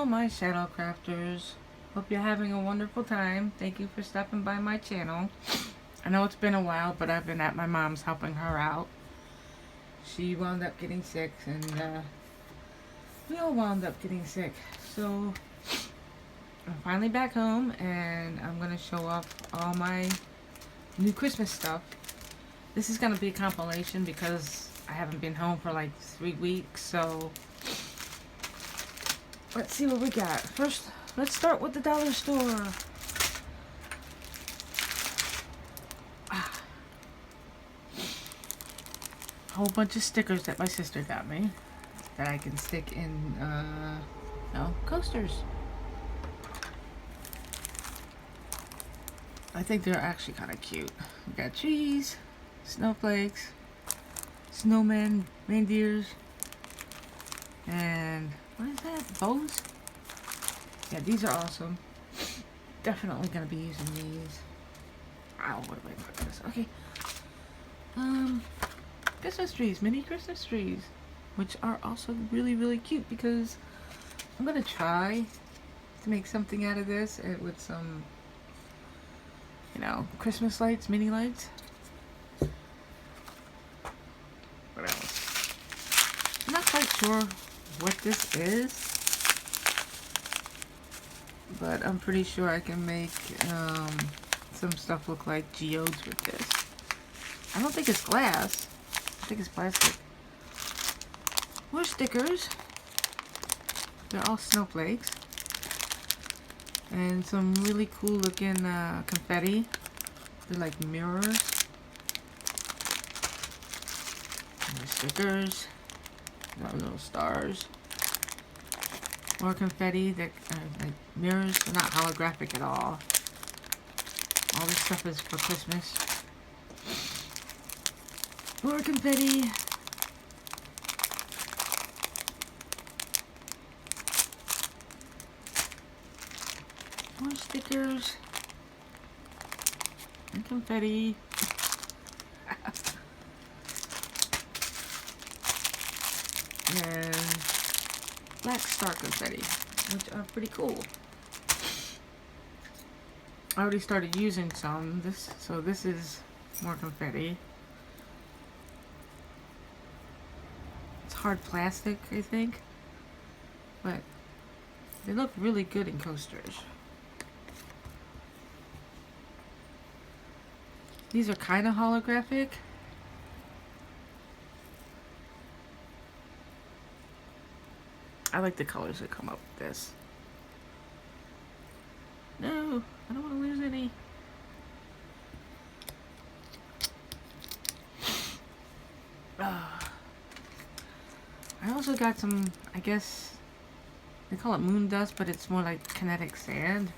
my shadow crafters. Hope you're having a wonderful time. Thank you for stopping by my channel. I know it's been a while, but I've been at my mom's helping her out. She wound up getting sick, and we all wound up getting sick. So I'm finally back home, and I'm gonna show off all my new Christmas stuff. This is gonna be a compilation because I haven't been home for like 3 weeks, so let's see what we got. First, let's start with the dollar store. A whole bunch of stickers that my sister got me that I can stick in, coasters. I think they're actually kind of cute. We got trees, snowflakes, snowmen, reindeers, and what is that? Bows? Yeah, these are awesome. Definitely gonna be using these. Ow, what do I put this? Okay. Christmas trees, mini Christmas trees, which are also really, really cute because I'm gonna try to make something out of this with some, Christmas lights, mini lights. What else? I'm not quite sure what this is, but I'm pretty sure I can make some stuff look like geodes with this. I don't think it's glass. I think it's plastic. More stickers. They're all snowflakes. And some really cool looking confetti. They're like mirrors. More stickers. Got little stars. More confetti that are like mirrors. They're not holographic at all. All this stuff is for Christmas. More confetti. More stickers. And confetti. And black star confetti, which are pretty cool. I already started using some. So this is more confetti. It's hard plastic, I think, but they look really good in coasters. These are kind of holographic. I like the colors that come up with this. No, I don't want to lose any. I also got some, I guess, they call it moon dust, but it's more like kinetic sand.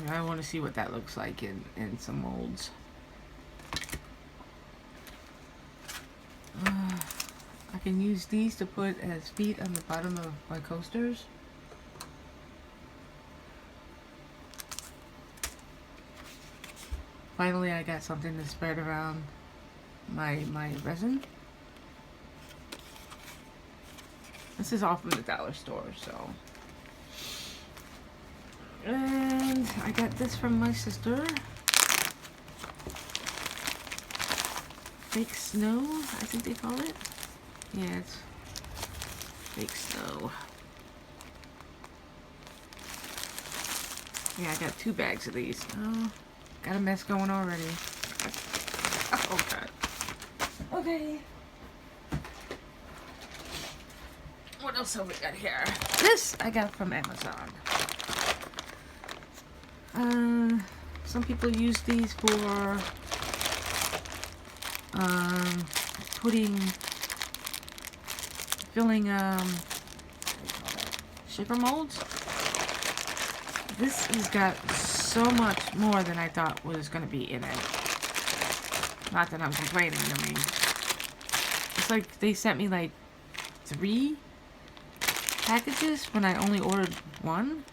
I want to see what that looks like in some molds. I can use these to put as feet on the bottom of my coasters. Finally, I got something to spread around my resin. This is all from the dollar store, so. And I got this from my sister. Fake snow, I think they call it. Yeah, it's fake snow. Yeah, I got 2 bags of these. Oh, got a mess going already. Oh, God. Okay. What else have we got here? This I got from Amazon. Some people use these for filling sugar molds. This has got so much more than I thought was going to be in it. Not that I'm complaining, I mean, it's like they sent me like 3 packages when I only ordered 1.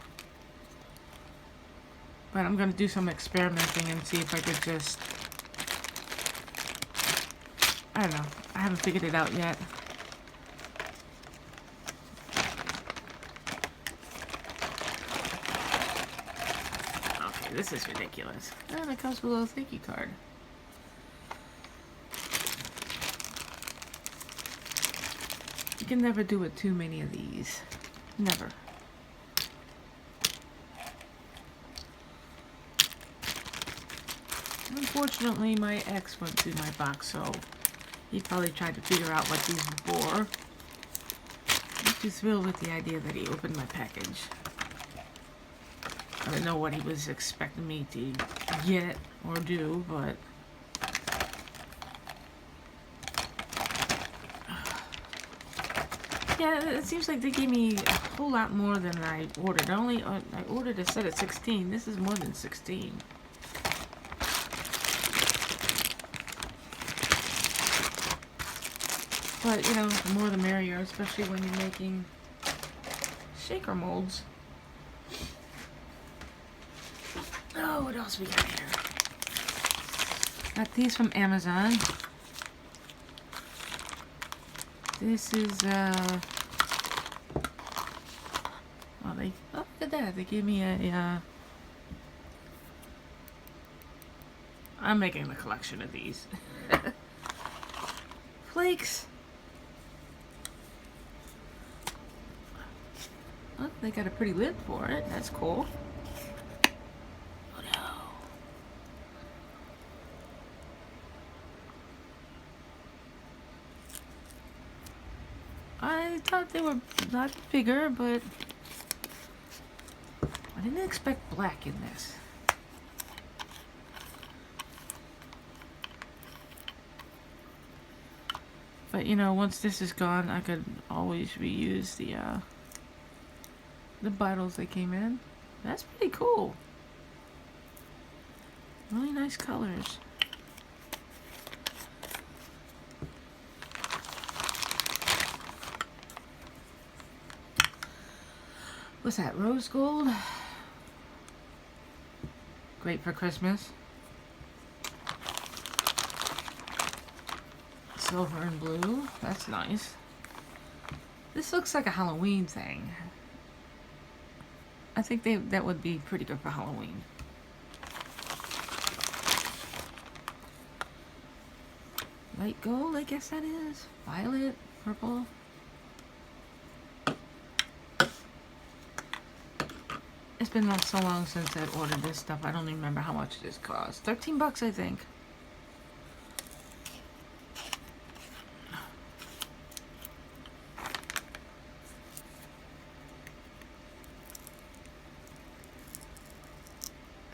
But I'm going to do some experimenting and see if I could just, I don't know, I haven't figured it out yet. this is ridiculous. And it comes with a little thank you card. You can never do it too many of these. Never. Unfortunately, my ex went through my box, so he probably tried to figure out what these were for. I'm too thrilled with the idea that he opened my package. I don't know what he was expecting me to get or do, but yeah, it seems like they gave me a whole lot more than I ordered. I ordered a set of 16. This is more than 16. But, you know, the more the merrier, especially when you're making shaker molds. Oh, what else we got here? Got these from Amazon. This is, oh, look at that. They gave me I'm making a collection of these. Flakes. Oh, they got a pretty lid for it. That's cool. Oh no. I thought they were a lot bigger, but I didn't expect black in this. But you know, once this is gone, I could always reuse the bottles that came in. That's pretty cool. Really nice colors. What's that? Rose gold? Great for Christmas. Silver and blue. That's nice. This looks like a Halloween thing. I think that would be pretty good for Halloween. Light gold, I guess that is. Violet, purple. It's been so long since I ordered this stuff. I don't even remember how much this cost. 13 bucks, I think.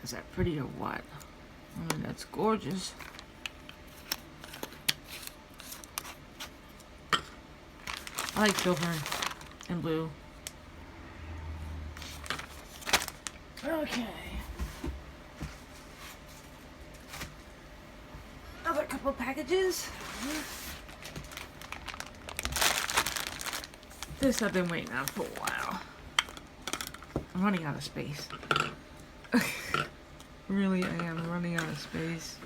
Is that pretty or what? I mean, that's gorgeous. I like silver and blue. Okay. Another couple packages. This I've been waiting on for a while. I'm running out of space. Really, I am running out of space.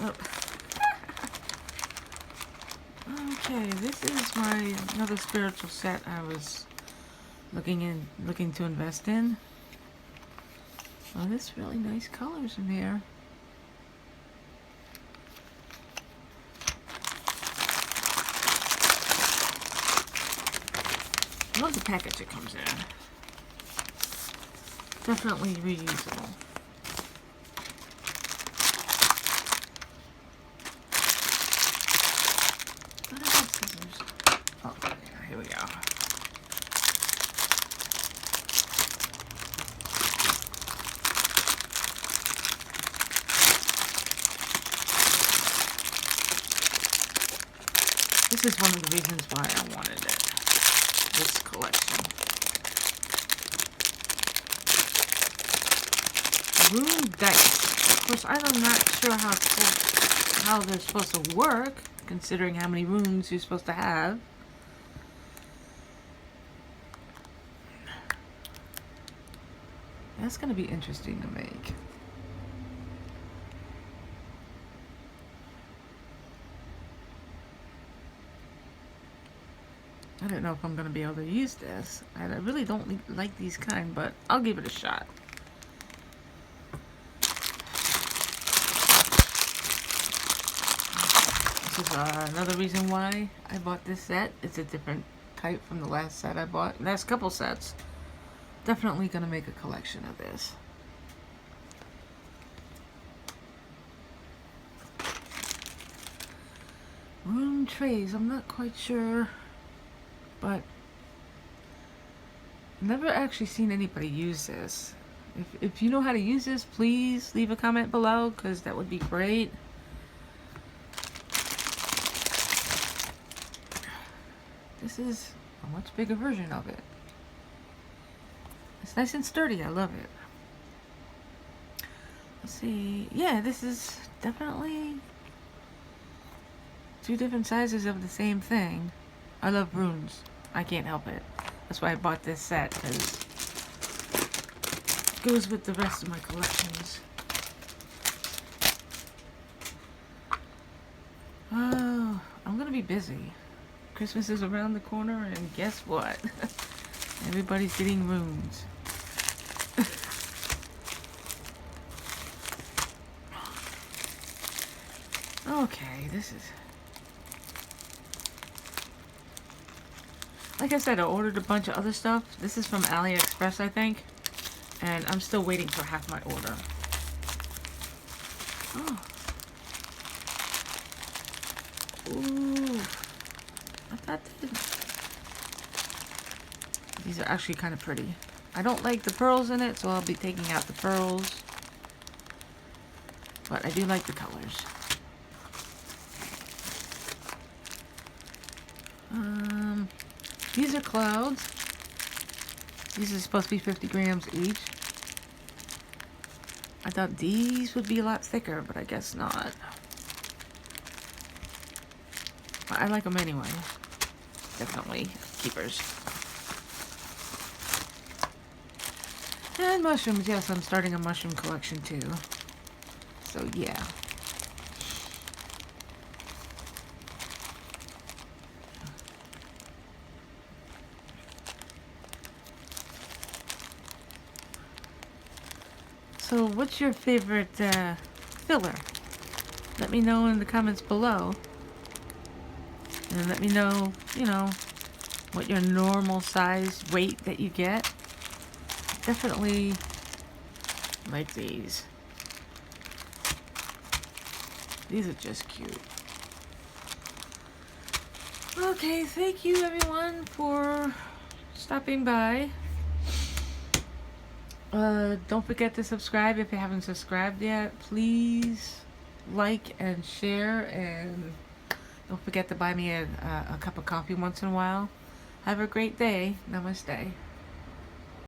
Oh. Okay, this is my another spiritual set I was looking to invest in. Oh, there's really nice colors in here. I love the package it comes in. Definitely reusable. What are those scissors? Oh, yeah, here we go. This is one of the reasons why I wanted it. This collection. Rune dice. Of course, I'm not sure how they're supposed to work, considering how many runes you're supposed to have. That's going to be interesting to make. I don't know if I'm going to be able to use this. I really don't like these kind, but I'll give it a shot. This is another reason why I bought this set. It's a different type from the last set I bought. Last couple sets. Definitely going to make a collection of this. Room trays, I'm not quite sure, but I've never actually seen anybody use this. If you know how to use this, please leave a comment below, because that would be great. This is a much bigger version of it. It's nice and sturdy, I love it. Let's see, yeah, this is definitely two different sizes of the same thing. I love runes. I can't help it. That's why I bought this set, because it goes with the rest of my collections. Oh, I'm gonna be busy. Christmas is around the corner, and guess what? Everybody's getting runes. Okay, this is... Like I said, I ordered a bunch of other stuff. This is from Aliexpress, I think. And I'm still waiting for half my order. Oh. Ooh. I thought these are actually kind of pretty. I don't like the pearls in it, so I'll be taking out the pearls. But I do like the colors. These are clouds. These are supposed to be 50 grams each. I thought these would be a lot thicker, but I guess not. But I like them anyway. Definitely keepers. And mushrooms. Yes, I'm starting a mushroom collection too. So yeah. So what's your favorite filler? Let me know in the comments below. And let me know, you know, what your normal size weight that you get. Definitely like these. These are just cute. Okay, thank you everyone for stopping by. Don't forget to subscribe if you haven't subscribed yet. Please like and share, and don't forget to buy me a cup of coffee once in a while. Have a great day. Namaste.